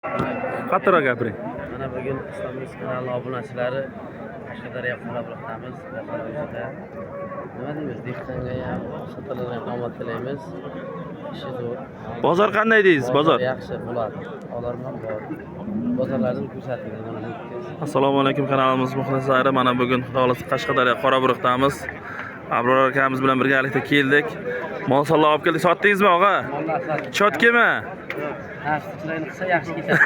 Qattiqroq gapiring. Mana bugun Islomimiz kanali obunachilari Qashqadaryo Qorabog'damiz. Nima deymiz? Dehqonga ham, sotalarga ham omad tilaymiz. Ishi zo'r. Bozor qanday deysiz? Bozor yaxshi bo'ladi. Odamlar bor. Bozorlarni ko'rsating. Assalomu alaykum kanalimiz muxlislari. Mana bugun Xudo xolasa Qashqadaryo Qorabog'damiz. Abror akamiz bilan birgalikda keldik. Mol sollar olib keldik. Sotdingizmi, og'a? Chotkimi? Chiroyli qilsa yaxshi ketadi.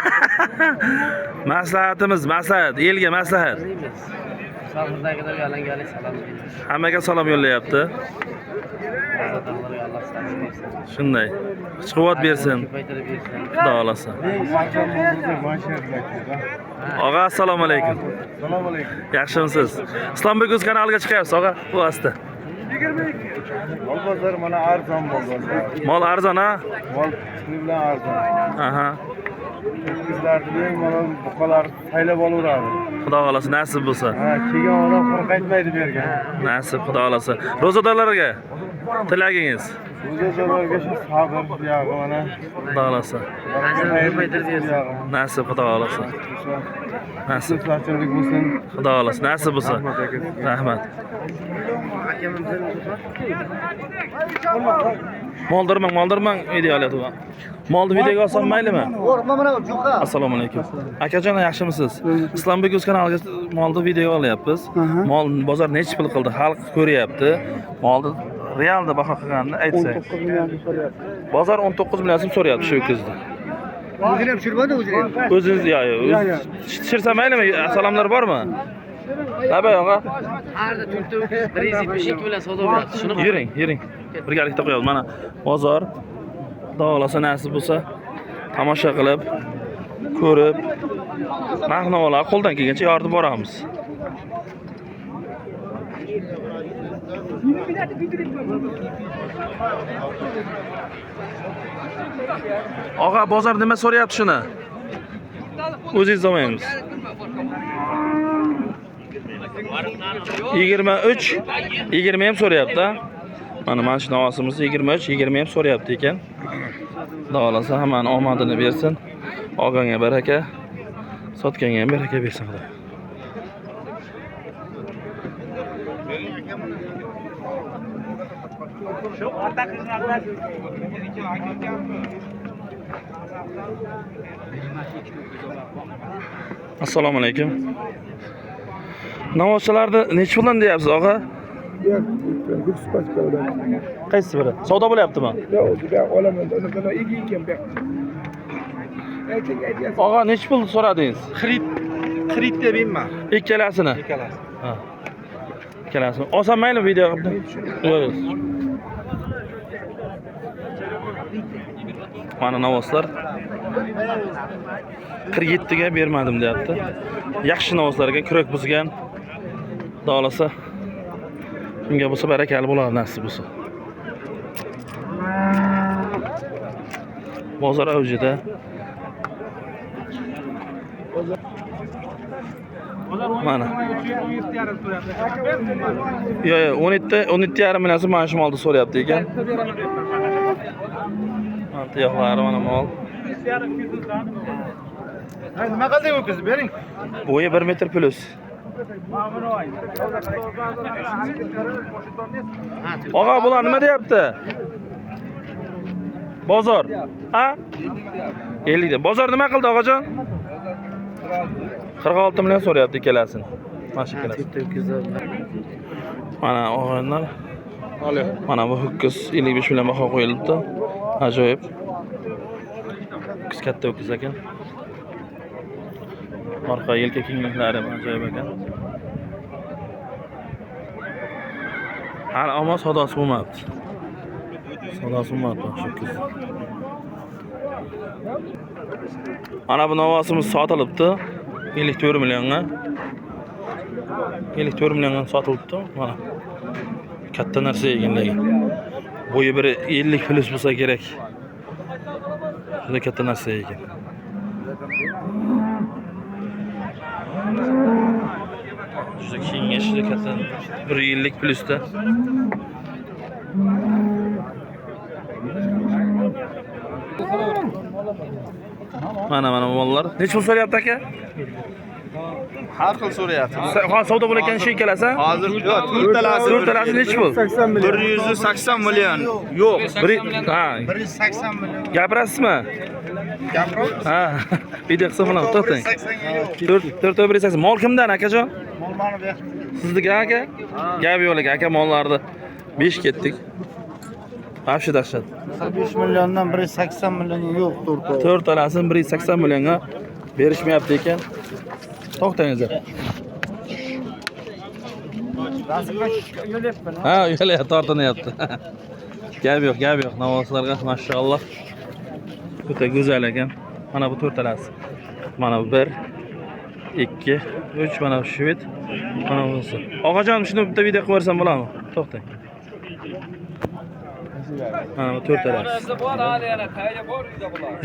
Maslahatimiz, maslahat, elga maslahat. Misafirdagilarga alangali salom beramiz. Hammaga salom yo'llayapti. Bozordagilarga Alloh sabr bersin. Shunday. Kuch-quvvat bersin. Ko'paytirib bersin. Xudo xolasa. Og'a, assalomu alaykum. Assalomu alaykum. Yaxshimisiz? Islombek o'z kanaliga chiqyapsiz, og'a. Bu asta. Mol bozor mana arzon bozor. Mol arzon, ha? Mol chiqni bilan arzon. Aha. Bizlarni bilan mana buqalar saylab olaveradi. Xudo xolasa nasib bo'lsa. Ha, kelgan odam qo'rq aytmaydi bergan. Nasib, Xudo xolasa. Ro'zadorlarga tilagingiz. Ro'zadorlarga shu sabr buyog'i mana. Xudo xolasa. Ajrini ko'paytirib bersin. Nasib, Xudo xolasa. Nasib. Tinchlik bo'lsin. Xudo xolasa. Nasib bo'lsa. Rahmat aka. Rahmat. Akamizdan Moldirmang video olyapti. Molni videoga olsam maylimi? Assalomu alaykum. Akajon, yaxshimisiz? Islombek o'z kanaliga molni video olyapmiz. Mol bozor necha pul qildi? Xalq ko'ryapti. Molni realda baho qilganini aytsak. 19 million so'rayapti. Bozor 19 million so'm so'rayapti shu kuzda. O'zini ham tushirmadi o'zini. O'zingiz yo'q. Tushirsa maylimi? Salomlar bormi? Labay og'a. Harda 172 bilan savdo bo'ladi. Shuni Yuring. Birgalikda qo'yamiz. Mana bozor. Xudo xolasa nasib bo'lsa tomosha qilib, ko'rib, narx-navolar qo'ldan kelgancha yoritib boramiz. Og'a, bozor nima so'rayapti shuni? O'zingiz olmaymiz. 23, 20 ham so'rayapti. Mana shu navosimiz 23, 20 ham so'rayapti ekan. Xudo xolasa hammani omadini bersin. Olganga baraka, sotganga ham baraka bersin. Assalomu alaykum. Navoschalarni necha puldan deyapsiz, og'a? Qaysi biri? Savdo bo'lyaptimi? Og'a, necha pul so'radingiz? Xarid debman. Ikkalasini. Ha. Ikkalasini. Olsam mayli video qilib. Yo'q. Mana navoslar 47 ga bermadim deyapti. Yaxshi navoslarga kurak buzgan. Xudo xolasa shunga bo'lsa barakali bo'ladi, nasib bo'lsa. Bozor avjida. Mana. Yo'q, 17,5 million so'm mana shu molni so'rayapti ekan. Mana tuyoqlari mana mol. Nima qildingiz o'kiz? Bering. Bo'yi 1 metr plus. Og'a, bular nima deyapti? Bozor. Ha? 50 da. Bozor nima qildi, og'ajon? 46 million so'rayapti ikkalasini. Mana shu ikkalasi. Mana og'alar. Mana bu ho'kiz 55 million baho qo'yilibdi. Ajoyib. Ho'kiz katta ho'kiz ekan. Orqa yelka kengliklari ajoyib ekan. Hali ammo savdosi bo'lmabdi. Savdosi bo'lmabdi shu kuz. Mana bu navosimiz sotilibdi 54 millionga. 54 millionga sotilibdi. Mana katta narsa ekan lekin. Bo'yi bir 50 plus bo'lsa kerak. Juda katta narsa ekan. Juda kengash, juda katta 150 plusda. Mana mollar. Necha pul so'rayapti aka? Har xil so'rayapti. Ha, savdo bo'layotgan shu ikkalasi? Hozir yo'q, to'rtalasi. To'rtalasi necha pul? 180 million. Yo'q. Ha, 180 million. gapirasizmi? Gapiramiz. Ha, video qilsa bilan to'xtang. 180. Mol kimdan akajon? Mol mana bu yoqda. Sizniki aka? Gap yo'q aka, mollarni 5 ketdik. Afshi dahshat. 5 milliondan 180 million yo'q to'rtta. To'rtalasini 180 millionga berishmayapti ekan. To'xtangizlar. Ha, yo'layapti, tortinyapti. Gap yo'q, Navozlarga mashalloh. O'ta go'zal ekan. Mana bu to'rtalasi. Mana bu 1 2 3 mana bu shved. Mana bunisi. Og'ajon, shuni bitta video qilib bersam bo'ladimi? To'xtang. Mana bu to'rtalasi.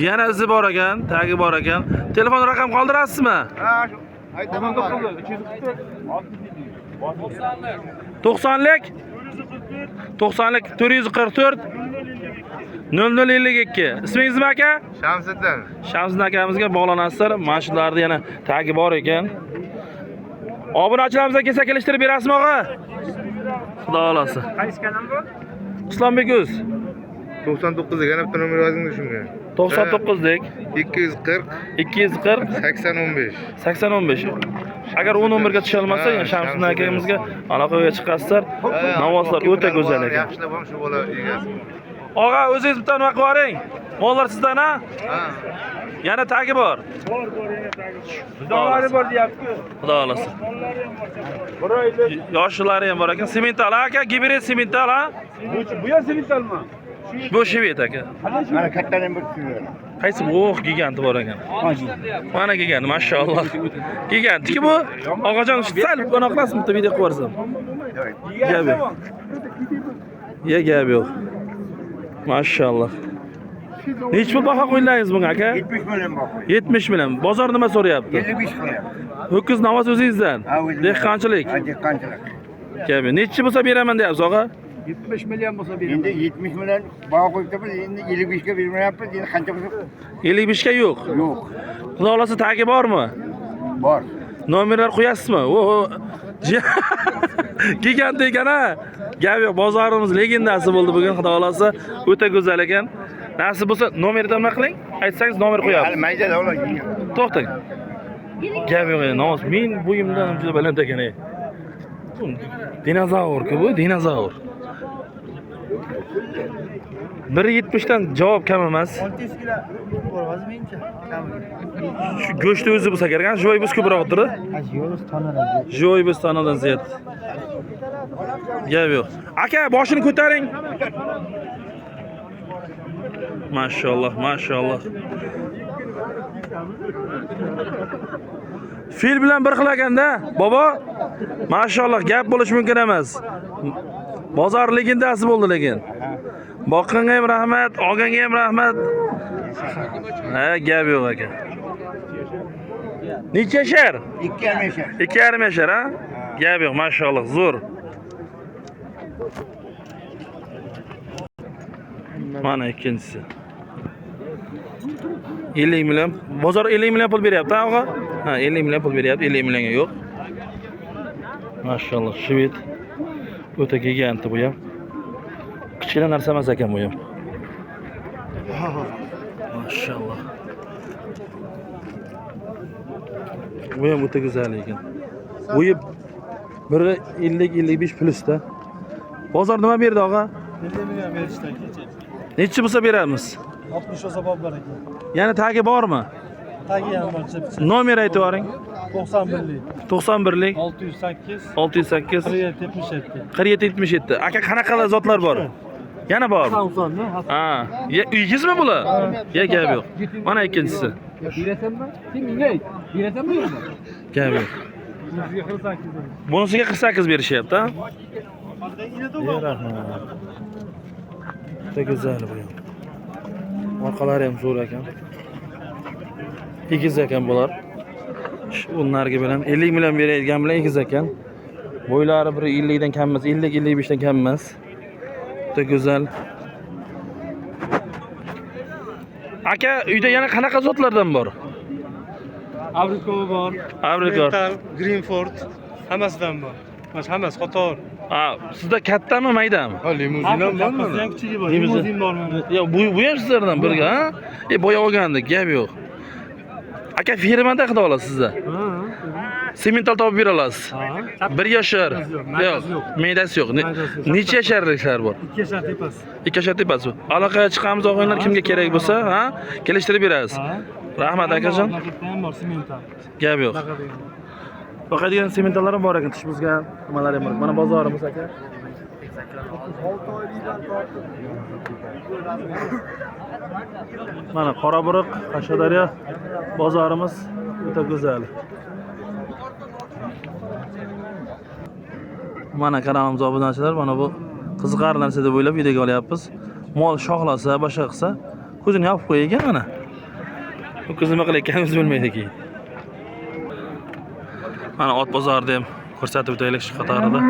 Yana izi bor ekan, tagi bor ekan. Telefon raqam qoldirasizmi? Ha, aytaman 90lik 90lik 444 0052. İsmingiz nima aka? Shamsiddin. Shamsiddin akamizga bog'lanasizlar. Mana shularning yana tagi bor ekan. Obunachilarimizga kelsa kelishtirib berasizmi og'a? Xudo xolasa. Qaysi kanal bu? Islombek Uz 99 yana bitta nomer yozing shunga. 99 dek 240 240 8015. 8015. Agar u nomerga tusha olmasa, Shamsiddin akamizga aloqaga chiqasizlar. Navozlar o'ta go'zal ekan. Yaxshilab ham shu bola egasi. Og'a, o'zingiz bitta nima qilib yuboring. Mollar sizdan ha? Ha. Yana tagi bor. Bor, yana tagi. Xudolar bor deyapti. Xudo xolasa. Yoshlari ham bor ekan. Semental aka, gibrid semental ha? Bu yer sementalmi? Bu shved aka. Mana kattadan bir tushiradi. Qaysi bu? Giganti bor ekan. Mana gigant, mashalloh. Gigantki bu. Og'ajon, sal buni qilasizmi? Bitta video qilib bersam. Gap yo'q. Gap yo'q. Mashalloh. Necha pul baho qo'yilgangiz bunga aka? 70 million baho. 70 million. Bozor nima so'rayapti? 55 million. Ho'kiz Navoz o'zingizdan. Dehqonchilik. Ha, dehqonchilik. Gap yo'q. Necha bo'lsa beraman deyapsiz og'a? 70 million bo'lsa beraman. Endi 70 million baho qo'yibmiz, endi 55 ga bermayapmiz. Endi qancha bo'lsa? 55 ga yo'q. Yo'q. Xudo xolasa tagi bormi? Bor. Nomerlar qo'yasizmi? Gigant ekan ha. Gap yo'q, bozorimiz legendasi bo'ldi bugun, xudo xolasa. O'ta go'zal ekan. Nasib bo'lsa nomerdan nima qiling? Aytsangiz nomer qo'yamiz. Hali mayda ular. To'xtang. Gap yo'q, Navoz. Men bo'yimdan juda baland ekan. Dinozavr-ku bu, dinozavr. 1.70 dan javob kam emas. 600 kilo bo'lmaz mencha. Shu go'shti o'zi bo'lsa kerak, joy biz ko'proqdir. Joy biz tanadan ziyod. Gap yo'q. Aka, boshini ko'taring. Mashalloh, mashalloh. Fil bilan bir xil ekanda, bobo. Mashalloh, gap bo'lish mumkin emas. Bozor legendasi bo'ldi lekin. Boqqanga ham rahmat, olganga ham rahmat. Ha, gap yo'q aka. Necha yashar? 2,5 yashar. 2,5 yashar ha? Gap yo'q, mashalloh, zo'r. Mana ikkinchisi. 50 million. Bozor 50 million pul beryapti, og'a? Ha, 50 million pul beryapti, 50 millionga yo'q. Mashalloh, shved. O'ta giganti bu ham. Kichkina narsa emas ekan bu ham. Mashalloh. Bu ham o'ta go'zal ekan. Bo'yi 1.50-55 plusda. Bozor nima berdi, og'a? 50 million berishdi kecha. Necha bo'lsa beramiz? 60 olsa bor ekan. Yana tagi bormi? Tagi ham bor. Nomer aytib yuboring. 91lik. 91lik 608 608 4777. 4777. Aka, qanaqa zotlar bor? Yana bor. Samsungni. Ha, uygizmi bular? Gap yo'q. Mana ikkinchisi. Berasanmi? Sen menga ayt. Berasanmi yo'qmi? Gap yo'q. Bunisiga 48 berishyapti, ha? Rahmat. Juda go'zal bu ham. Orqalari ham zo'r ekan. Egiz ekan bular. Bunlarga bilan 50 million beradigan bilan egiz ekan. Bo'ylari 1.50 dan kam emas, 50-55 dan kam emas. Juda go'zal. Aka, uyda yana qanaqa zotlardan bor? Abrikov bor. Abrikov. Greenford hammasidan bor. Mana hammasi qator. Ha, sizda kattami, maydami? Ha, limuzin ham bormi? Ham kichigi bor. Limuzin bormi? Yo'q, bu ham sizlardan birga, ha? Boya olgandik, gap yo'q. Aka, firmada qilib olasiz sizda. Ha. Semental topib bera olasiz. Ha. 1 yashar. Yo'q, meydasi yo'q. Necha yasharliklar bor? 2 yashar tepasi. 2 yashar tepasi. Aloqaga chiqamiz og'aylar, kimga kerak bo'lsa, ha? Kelishtirib berasiz. Ha. Rahmat akajon. Ham bor semental. Gap yo'q. Boqadigan sementallar ham bor ekan, tish buzgan, nimalar ham bor. Mana bozorimiz aka. Mana Qoraburiq, Qashqadaryo bozorimiz o'ta go'zal. Mana kanalimiz obunachilar, mana bu qiziqarli narsa deb o'ylab videoga olyapmiz. Mol shoxlasa, boshqa qilsa, ko'zini yopib qo'ygan mana. Bu qiz nima qilayotganimizni bilmaydi keyin. Mana ot bozorida ham ko'rsatib o'taylik shu qatorida.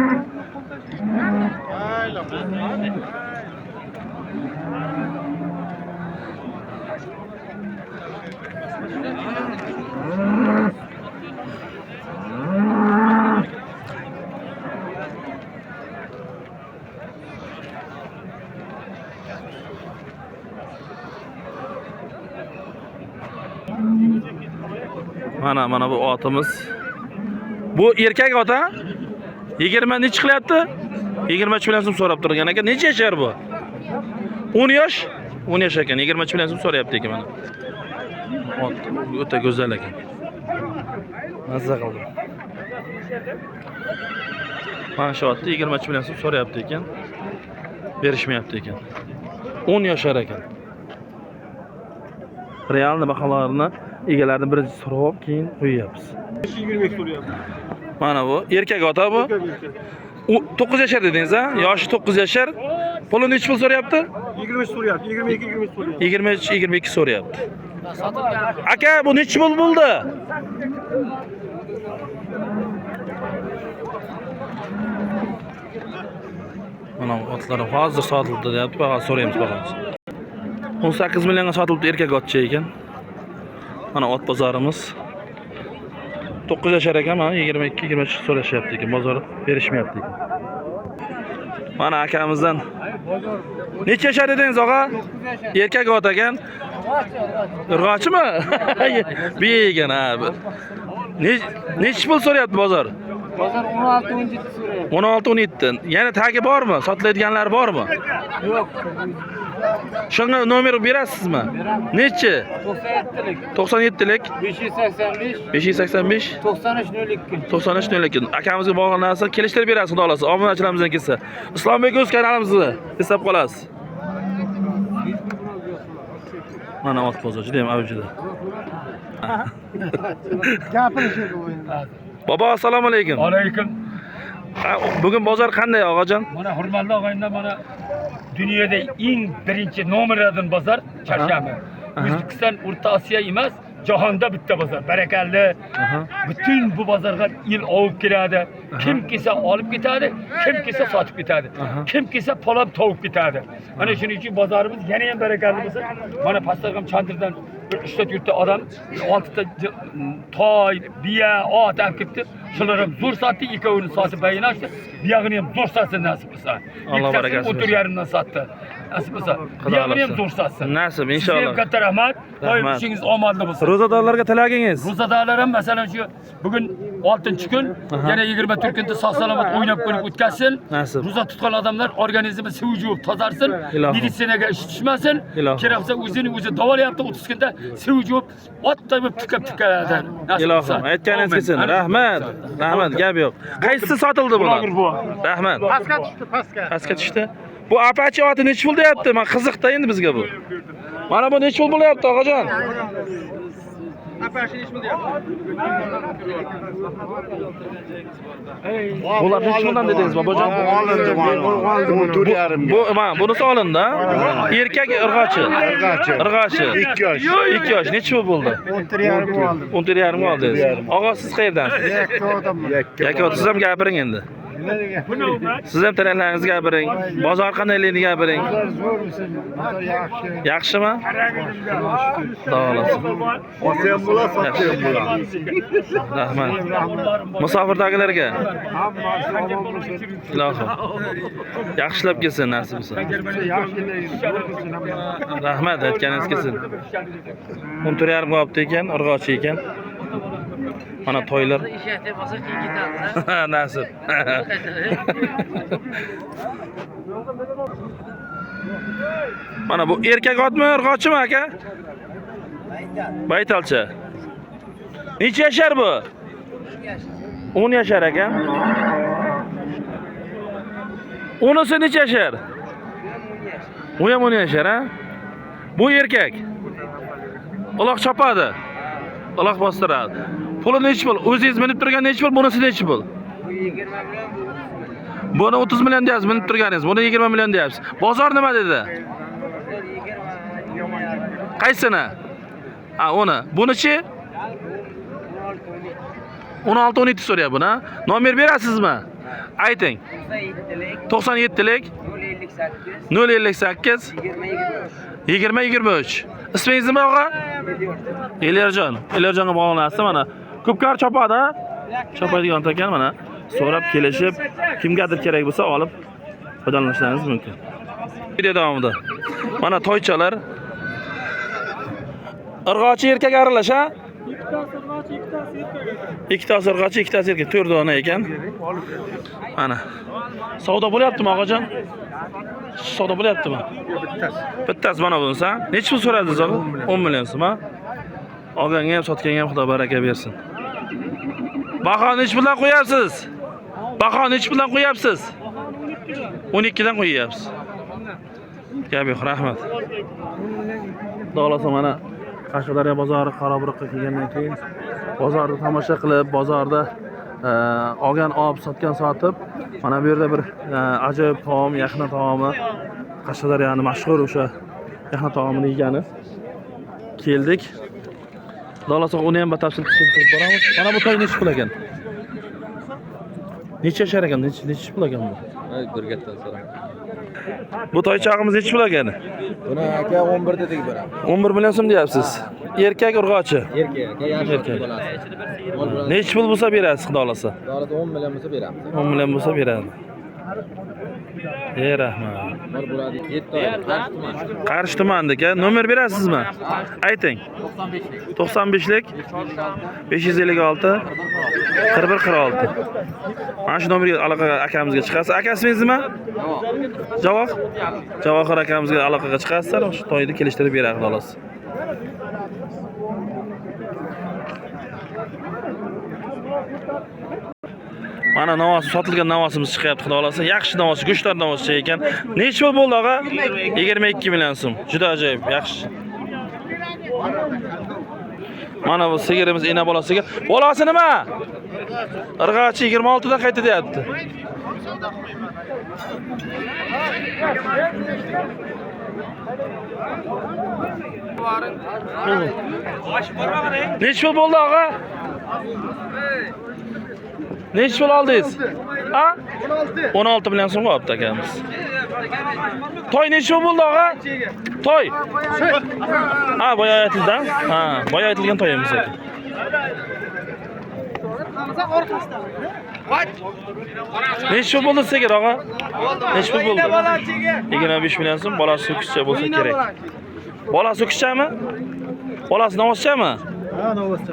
Mana bu otimiz. Bu erkak ot ha? 20 necha qilyapti? 23 million so'm so'rab turgan ekan. Necha yashar bu? 10 yosh? 10 yosh ekan. 23 million so'm so'rayapti ekan mana. Ot o'ta go'zal ekan. Mazza qildim. Mana shu otni 23 million so'm so'rayapti ekan. Berishmayapti ekan. 10 yoshar ekan. Realni baholarini egalarni birinchi so'rab, keyin qo'yapmiz. 20 so'rayapti. Mana bu erkak ota bu. 9 yashar dedingiz ha? Yoshi 9 yashar. Puli necha pul so'rayapti? 20 so'rayapti. 22 so'rayapti. 22 so'rayapti. Aka, bu necha pul bo'ldi? Mana otlar hozir sotildi deyapti, baho so'raymiz bahomiz. 18 millionga sotildi erkak otchi ekan. Mana ot bozorimiz. 9 yashar ekan, mana 22-23 so'rashyapti ekan, bozor berishmayapti ekan. Mana akamizdan necha yashar dedingiz og'a? Erkak ot ekan. Urg'ochimi? Began ha. Necha pul so'rayapti bozor? Bozor 16-17 so'rayapti. 16-17. Yana tagi bormi? Sotiladiganlar bormi? Yo'q. Shunga nomer berasizmi? Necha? 97lik. 97lik 585 585 9302. 9302. Akamizga bog'liq narsa kelishtirib berasiz, xudo xolasa. Obunachilarimizdan kelsa. Islombek o'z kanalimizni eslab qolasiz. Mana ot bozor juda ham avjida. Gapirishib qo'ying. Bobo, assalomu alaykum. Aleyküm. Bugun bozor qanday og'ajon? Mana hurmatli og'aylar, mana dunyoda eng birinchi nomerlardan bozor Çarşamba. O'zbekiston, O'rta Osiyo emas, jahonda bitta bozor. Barakalli. Bütün bu bozorga il olib keladi. Kim kelsa olib ketadi, kim kelsa sotib ketadi. Kim kelsa palab tovuq ketadi. Mana shuning uchun bozorimiz yana ham barakalli bo'lsa, mana Pastdarg'am Chandirdan 3-4 ta odam 6 ta toy, biya, ot olib ketdi. Shular ham zo'r sotdi, ikkovini sotib bayin ochdi. Buyog'ini ham zo'r sotsin nasib qilsa. Alloh barakasi bersin. 14,5 dan sotdi. Nasib qilsa. Buyog'ini ham zo'r sotsin. Nasib inshaalloh. Sizga katta rahmat. Rahmat. Ishingiz omadli bo'lsin. Ro'zadorlarga tilagingiz. Ro'zadorlarim masalan shu bugun 6-kun, yana 24 kunda sog' salomat o'ynab ko'rib o'tkazsin. Nasib. Ro'za tutgan odamlar organizmi suv yuvib tozarsin, Ilohim. meditsinaga ish tushmasin. Ilohim. Keraksa o'zi davolayapti 30 kunda suv yuvib, otday bo'lib tikadi. Ilohim, aytganingiz kelsin. Rahmat. Rahmat, gap yo'q. Qaysisi sotildi bular? Rahmat. Pastga tushdi, pastga. Pastga tushdi. Bu Apache oti necha pul deyapti? Men qiziqda endi bizga bu. Mana bu necha pul bo'lyapti, og'ajon? Apache ish bo'lyapti. Bular necha puldan dedingiz, bobojon? Olindi mana. 14,5 Bu, mana bunisi olindi, ha? Erkak urg'ochi. Urg'ochi. 2 yosh. 2 yosh. Necha pul bo'ldi? 14,5 oldim. 14,5 oldingiz. Og'a siz qayerdansiz? Yakka odamman. Yoki siz ham gapiring endi. Bu ne olmaz? Siz ham tilaklaringizni gapiring. Bozor qandayligini gapiring. Zo'r misin? Motor yaxshi. Yaxshimi? Xudo xolasa. Otayam bo'ladi, sotayam bo'ladi. Rahmat. Musofirdagilarga Hammasi omon bo'lsin. ilohim. Yaxshilab kelsin, nasib bo'lsin. Yaxshilar. Rahmat, aytganingiz kelsin. 13:30 bo'libdi ekan, urg'ochi ekan. Mana to'ylar. ish aytib bo'lsa keyin ketamiz. Nasib. Mana bu erkak otmi, urg'ochimi aka? Baytalchi. Necha yashar bu? 10 yashar ekan. Unisi necha yashar? U ham 10 yashar, ha? Bu erkak. Uloq chopadi. Uloq bostiradi. Puli nechi pul? O'zingiz minib turgan nechi pul? Bunisi nechi pul? 20 million. Buni 30 million deyapsiz, minib turganingiz. Buni 20 million deyapsiz. Bozor nima dedi? Qaysini? Ha, uni. Bunichi? 16-17 so'rayapti buni. Nomer berasizmi? Ayting. 97lik 058 20-23. Ismingiz nima o'g'a? Elerjon. Elerjonga bog'lanasiz mana. Ko'pkar chopadi, ha? Chopadigan ekan mana. So'rab kelishib, kimgadir kerak bo'lsa olib foydalanishlaringiz mumkin. Video davomida. Mana toychalar. Irg'ochi erkak aralash, ha? Ikkitasi irg'ochi, ikkitasi erkak. 4 dona ekan. Mana. Savdo bo'lyaptimi, og'ajon? Savdo bo'lyaptimi? Bittasi mana bunisi, ha? Necha pul so'radingiz, og'a? 10 million so'm, ha? Olganga ham, sotganga ham Xudo baraka bersin. Baho necha puldan qo'yapsiz? Baho necha puldan qo'yapsiz? 12 dan qo'yapsiz. Gap yo'q, rahmat. Xudo mana Qashqadaryo bozori Qaroburuqqa kelgandan keyin bozorda tomosha qilib, bozorda olgan, olib, sotgan, sotib, mana bu yerda bir ajoyib taom, yaxna taomi, Qashqadaryoning mashhur o'sha yaxna taomini yegani. Keldik. Xudo uni ham batafsil tushuntirib boramiz. Mana bu to'y necha pul ekan? Necha yashar ekan? Necha pul ekan bu? Bir gatdan so'rang. Bu toychog'imiz necha pul ekan? Buni aka 11 dedik beramiz. 11 million so'm deyapsiz. Erkak urg'ochi. Erkak. Necha pul bo'lsa berasiz, Xudo xolasa? Davlat 10 million bo'lsa beramiz. 10 million bo'lsa beradi. Rahmat. Bor bo'ladi 7 oy. Qarshi tumandika. Nomer berasizmi? Ayting. 95lik 556 4146. Mana shu nomerga aloqaga akamizga chiqasiz. Aka ismingiz nima? Javohir. Javohir akamizga aloqaga chiqasizlar, shu to'yni kelishtirib beradi, xolos. Mana navosi, sotilgan navosimiz chiqyapti, xudo xolasa. Yaxshi navosi, go'shtlar navosi ekan. Necha pul bo'ldi, og'a? 22 million so'm. Juda ajoyib, yaxshi. Mana bu sigirimiz, ena bolasiga. Bolasi nima? Irg'ochi 26 dan qayta deyapti. Necha pul bo'ldi, og'a? Necha pul oldingiz? Ha? 16 million so'm olibdi akamiz. To'y necha pul bo'ldi, og'a? To'y. Ha, boya aytildi. Ha, boya aytilgan to'yimiz ekan. Necha pul bo'ldi sizga, og'a? Necha pul bo'ldi? 25 million so'm, bolasi so'kishcha bo'lsa kerak. Bolasi so'kishchami? Bolasi navozchami? Ha, novoscha.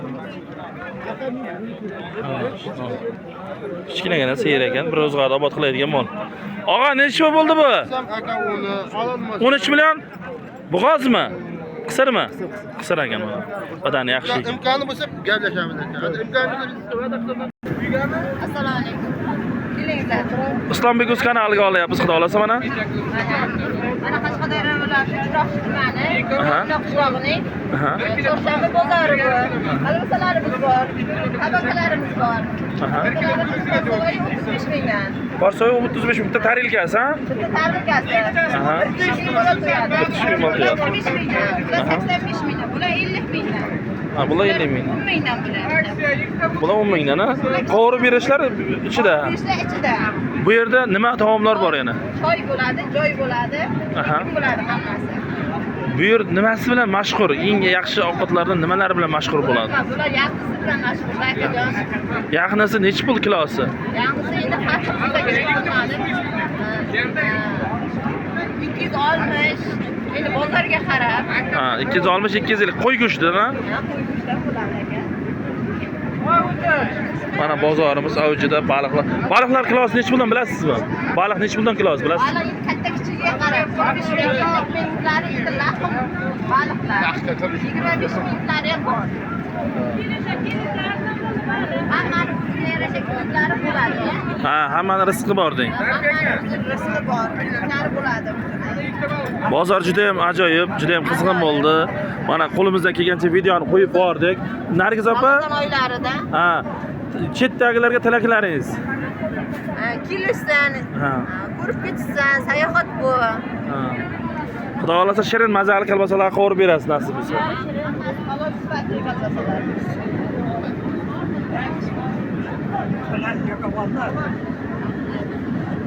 Kichkinagina seyir ekan, bir o'zgarda obod qiladigan mol. Og'a, necha pul bo'ldi bu? Aka uni ololmas. 13 million. Bu g'ozmi? Qisirmi? Qisir ekan mana. Badani yaxshi. Imkoni bo'lsa gaplashamiz aka. Imkoni bo'lsa Assalomu alaykum. Kelinglar. Islombek o'z kanaliga olyapmiz, xudo xolasa mana. Mana Qashqadaryo viloyati Chiroqchi tumani, Qo'rg'on qishlog'ining Aha. Chorshanba bozori bu. Albasalarimiz bor, tabaqalarimiz bor. Aha. Tabaqalarimiz 35 mingdan. Borsoy 35 mingta tarilkasi, ha? Bitta tarikasi. Aha. 30 ming bola turadi. 30 ming bola turadi. 35 mingdan, 85 mingdan, bular 50 mingdan. Ha, bular 50 ming. 10 mingdan bular. Bular 10 mingdan, ha? Qovurib berishlar ichida. Ishlar ichida. Bu yerda nima taomlar bor yana? Choy bo'ladi, joy bo'ladi. Aha. Bo'ladi hammasi. Bu yer nimasi bilan mashhur? Eng yaxshi ovqatlardan nimalar bilan mashhur bo'ladi? Bular yaxshisi bilan mashhur akajon. Yaxnasi nechi pul kilosi? Yaxshisi endi qattiqsa kerak bo'ladi. 260. Endi bozorga qarab. Ha, 260 250 qo'y go'shtidan, ha? Qo'yishlar bo'ladi aka. Mana bozorimiz avjida baliqlar. Baliqlar kilosi nechi puldan bilasizmi? Baliq nechi puldan kilosi bilasizmi? Baliq katta kichigiga qarab 25 minglari endi lahm baliqlar. 25 minglari ham bor. Hammani o'ziga yarasha ko'zlari bo'ladi. Ha, hammani rizqi bor deng. Hammani rizqi bor, ko'zlari bo'ladi. Bozor juda ham ajoyib, juda ham qizg'in bo'ldi. Mana qo'limizdan kelgancha videoni qo'yib bordik. Nargiz opa? Ramazon oylarida Ha. Chetdagilarga tilaklaringiz. kelishsan, Ha. ko'rib ketishsan, sayohat bu. Ha. Xudo xolasa shirin mazali kolbasalar qovurib berasiz nasib bo'lsa. Halol sifatli kolbasalar.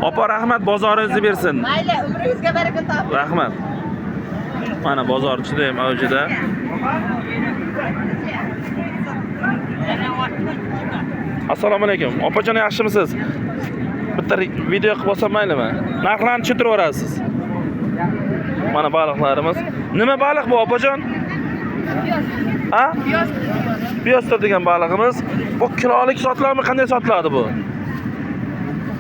Opa rahmat, bozoringizni bersin. Mayli, umringizga baraka toping. Rahmat. Mana bozor juda ham avjida. Assalomu alaykum. Opajon yaxshimisiz? Bitta video qilib olsam maylimi? Narxlarni tushuntirib yuborasiz. Mana baliqlarimiz. Nima baliq bu opajon? Ha? Piyostir degan balig'imiz. Bu kilolik sotiladimi, qanday sotiladi bu?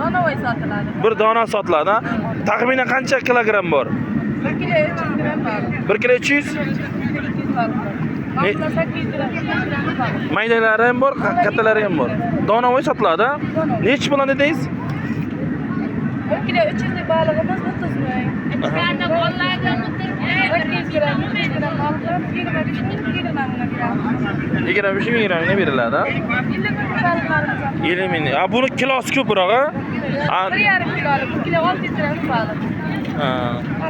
Donovoy sotiladi. Bir dona sotiladi, ha? Taxminan qancha kilogramm bor? 1 kilo 300 gram bor. 1 kilo 300? 200 bor. Maqla 800 gram bor. Maydalari ham bor, kattalari ham bor. Donovoy sotiladi, ha? Nechi puldan dedingiz? 1 kilo 300 lik balig'imiz 30 ming. Ichkarida bolalarga 800 gram, 300 gram balig'im 25 ming, 20 mingga beramiz. 25 ming ne beriladi, ha? 50 ming balig'larimiz. 50 ming. Ha, buni kilosi ko'proq, ha? 1,5 kilolik, 1 kilo 600 gram baliq. Ha.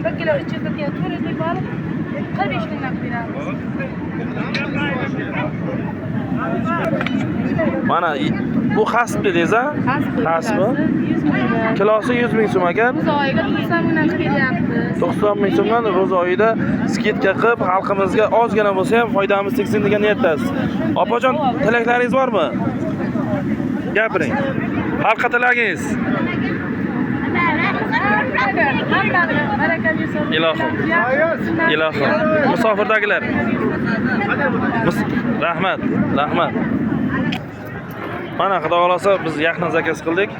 1 kilo 300 lik, 400 lik baliq 45 mingdan beramiz. Mana bu hasb dedingiz, ha? Hasbi. 100 ming. Kilosi 100 ming so'm ekan. Biz oyiga 90 mingdan beryapmiz. 90 ming so'mdan ro'za oyida skidka qilib xalqimizga ozgina bo'lsa ham foydamiz tegsin degan niyatdasiz. Opajon, tilaklaringiz bormi? Gapiring. Xalqqa tilagingiz. Ilohim. Ilohim. Musofirdagilar. Rahmat, rahmat. Mana xudo xolasa biz yaqin zakaz qildik.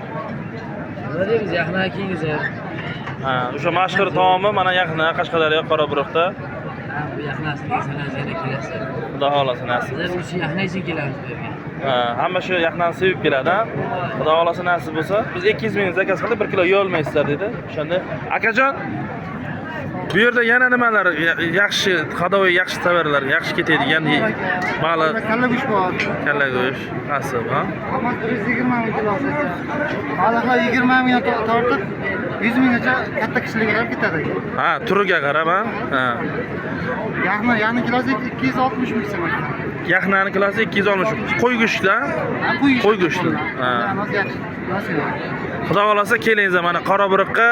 Nima deymiz, yaqin keyingiz. Ha, o'sha mashhur taomi mana yaqin Qashqadaryo Qoraburuqda. Bu yaqinasiga sanasiga kelasiz. Xudo xolasa nasib. Biz shu yaqin uchun kelamiz bu yerga. Ha, hamma shu yaqindan sevib keladi, ha. Xudo xolasa nasib bo'lsa, biz 200 ming zakaz qilib 1 kilo yeyolmaysizlar dedi. O'shanda akajon bu yerda yana nimalar yaxshi, qadoviy yaxshi tovarlar, yaxshi ketadigan baliq, Kalla go'sht bor. kalla go'sht, nasib, ha. Hammasi 120 ming kilosi ekan. Baliqlar 20 mingdan tortib 100 minggacha katta kishiliklar ketadi. Ha, turiga qarab, ha. Yaqni kilosi 260 ming so'm ekan. Yaxnani kilosi 260. Qo'y go'shti, ha? Qo'y go'shti. Ha. Xudo xolasa kelingizlar mana Qoraburuqqa,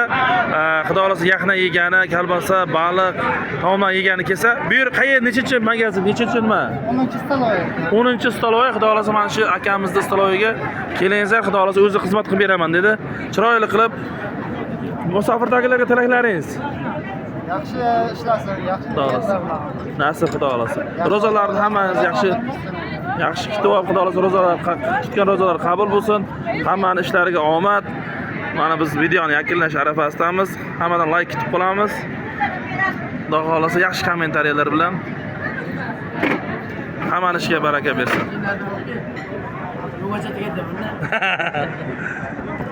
xudo xolasa yaxna yegani, kalbasa, baliq, taomlar yegani kelsa, bu yer qayer, nechinchi magazin, nechinchi nima? 10-staloy. 10-staloy, xudo xolasa mana shu akamizning staloyiga kelingizlar, xudo xolasa o'zi xizmat qilib beraman dedi. Chiroyli qilib musofirdagilarga tilaklaringiz. Yaxshi ishlasin, yaxshi Xudo xolasa. Nasib xudo xolasa. Ro'zalarni hammangiz yaxshi kutib olib, xudo xolasa ro'zalar tutgan ro'zalar qabul bo'lsin. Hammaning ishlariga omad. Mana biz videoni yakunlash arafasidamiz. Hammadan like kutib qolamiz. Xudo xolasa yaxshi kommentariyalar bilan hammaning ishiga baraka bersin.